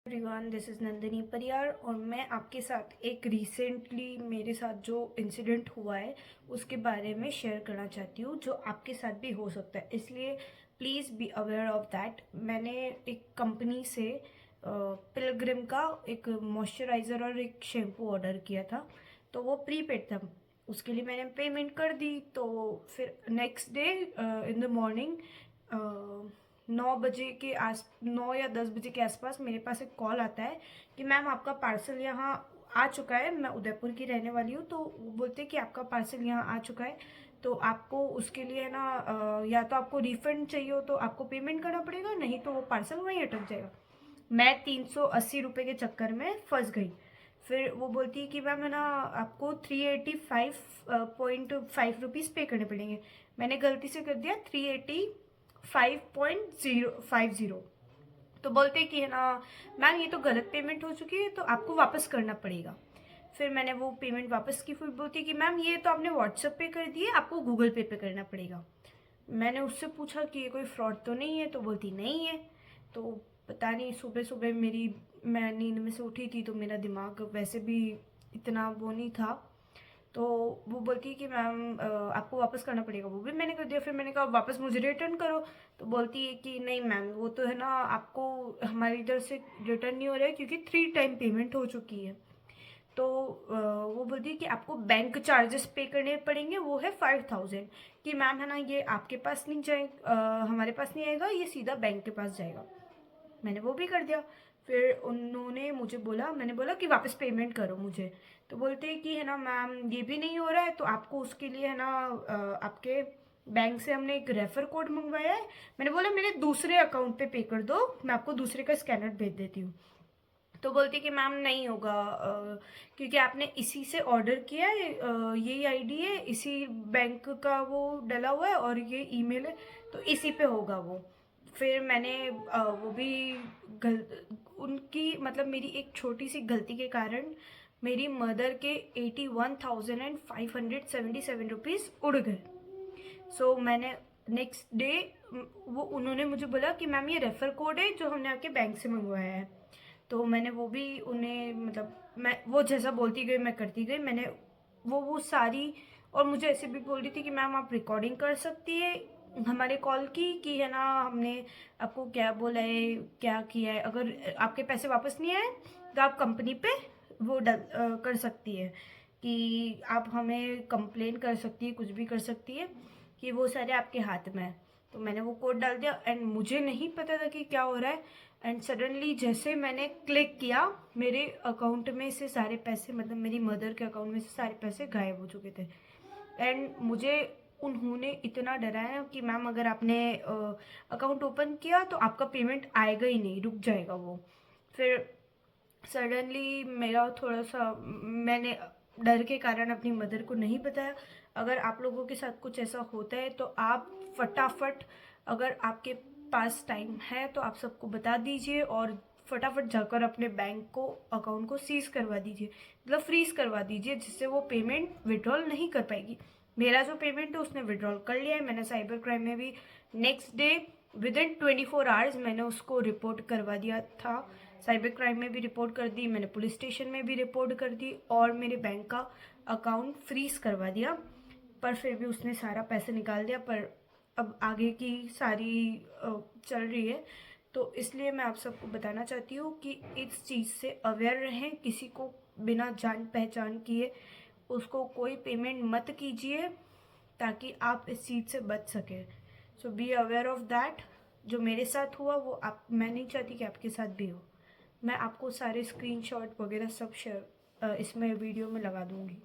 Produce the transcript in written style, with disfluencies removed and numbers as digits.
Everyone, this is Nandini Pariyar और मैं आपके साथ एक रिसेंटली मेरे साथ जो इंसिडेंट हुआ है उसके बारे में शेयर करना चाहती हूँ, जो आपके साथ भी हो सकता है, इसलिए please be aware of that. मैंने एक कंपनी से पिलग्रिम का एक मॉइस्चराइज़र और एक शैम्पू ऑर्डर किया था, तो वो प्रीपेड था। उसके लिए मैंने पेमेंट कर दी। तो फिर next day in the morning 9 या 10 बजे के आसपास मेरे पास एक कॉल आता है कि मैम आपका पार्सल यहाँ आ चुका है। मैं उदयपुर की रहने वाली हूँ, तो वो बोलते हैं कि आपका पार्सल यहाँ आ चुका है, तो आपको उसके लिए है ना या तो आपको रिफंड चाहिए हो तो आपको पेमेंट करना पड़ेगा, नहीं तो वो पार्सल वहीं अटक जाएगा। मैं 380 रुपये के चक्कर में फंस गई। फिर वो बोलती है कि मैम है ना आपको 385.5 पे करने पड़ेंगे। मैंने गलती से कर दिया 385.050। तो बोलते कि है ना मैम ये तो गलत पेमेंट हो चुकी है, तो आपको वापस करना पड़ेगा। फिर मैंने वो पेमेंट वापस की। फिर बोलती कि मैम ये तो आपने व्हाट्सएप पे कर दिए, आपको गूगल पे पे करना पड़ेगा। मैंने उससे पूछा कि ये कोई फ्रॉड तो नहीं है, तो बोलती नहीं है। तो पता नहीं, सुबह सुबह मैं नींद में से उठी थी तो मेरा दिमाग वैसे भी इतना वो नहीं था। तो वो बोलती है कि मैम आपको वापस करना पड़ेगा। वो भी मैंने कर दिया। फिर मैंने कहा वापस मुझे रिटर्न करो। तो बोलती है कि नहीं मैम वो तो है ना आपको हमारी इधर से रिटर्न नहीं हो रहा है क्योंकि 3 टाइम पेमेंट हो चुकी है। तो वो बोलती है कि आपको बैंक चार्जेस पे करने पड़ेंगे, वो है 5000। कि मैम है ना ये आपके पास नहीं हमारे पास नहीं आएगा, ये सीधा बैंक के पास जाएगा। मैंने वो भी कर दिया। फिर उन्होंने मुझे बोला, मैंने बोला कि वापस पेमेंट करो मुझे। तो बोलते हैं कि है ना मैम ये भी नहीं हो रहा है, तो आपको उसके लिए है ना आपके बैंक से हमने एक रेफर कोड मंगवाया है। मैंने बोला मेरे दूसरे अकाउंट पे कर दो, मैं आपको दूसरे का स्कैनर भेज देती हूँ। तो बोलती कि मैम नहीं होगा क्योंकि आपने इसी से ऑर्डर किया है, यही आईडी है, इसी बैंक का वो डला हुआ है और ये ईमेल है, तो इसी पे होगा वो। फिर मैंने वो भी उनकी मतलब मेरी एक छोटी सी गलती के कारण मेरी मदर के 81,577 रुपीज़ उड़ गए। सो मैंने नेक्स्ट डे वो उन्होंने मुझे बोला कि मैम ये रेफर कोड है जो हमने आपके बैंक से मंगवाया है। तो मैंने वो भी उन्हें मतलब मैं वो जैसा बोलती गई मैं करती गई। मैंने वो सारी, और मुझे ऐसे भी बोल रही थी कि मैम आप रिकॉर्डिंग कर सकती है हमारे कॉल की कि है ना हमने आपको क्या बोला है, क्या किया है। अगर आपके पैसे वापस नहीं आए तो आप कंपनी पे वो कर सकती है कि आप हमें कंप्लेन कर सकती है, कुछ भी कर सकती है, कि वो सारे आपके हाथ में है। तो मैंने वो कोड डाल दिया एंड मुझे नहीं पता था कि क्या हो रहा है। एंड सडनली जैसे मैंने क्लिक किया मेरे अकाउंट में से सारे पैसे, मतलब मेरी मदर के अकाउंट में से सारे पैसे गायब हो चुके थे। एंड मुझे उन्होंने इतना डराया कि मैम अगर आपने अकाउंट ओपन किया तो आपका पेमेंट आएगा ही नहीं, रुक जाएगा वो। फिर सडनली मेरा थोड़ा सा, मैंने डर के कारण अपनी मदर को नहीं बताया। अगर आप लोगों के साथ कुछ ऐसा होता है तो आप फटाफट, अगर आपके पास टाइम है तो आप सबको बता दीजिए और फटाफट जाकर अपने बैंक को अकाउंट को सीज करवा दीजिए, मतलब फ्रीज करवा दीजिए, जिससे वो पेमेंट विड्रॉल नहीं कर पाएगी। मेरा जो पेमेंट है उसने विड्रॉल कर लिया है। मैंने साइबर क्राइम में भी next day with in 24 hours मैंने उसको रिपोर्ट करवा दिया था। साइबर क्राइम में भी रिपोर्ट कर दी, मैंने पुलिस स्टेशन में भी रिपोर्ट कर दी और मेरे बैंक का अकाउंट फ्रीज करवा दिया। पर फिर भी उसने सारा पैसे निकाल दिया। पर अब आगे की सारी चल रही है, तो इसलिए मैं आप सबको बताना चाहती हूँ कि इस चीज़ से अवेयर रहें। किसी को बिना जान पहचान किए उसको कोई पेमेंट मत कीजिए ताकि आप इस चीज़ से बच सकें। सो बी अवेयर ऑफ दैट। जो मेरे साथ हुआ वो आप, मैं नहीं चाहती कि आपके साथ भी हो। मैं आपको सारे स्क्रीनशॉट वगैरह सब शेयर इसमें वीडियो में लगा दूंगी।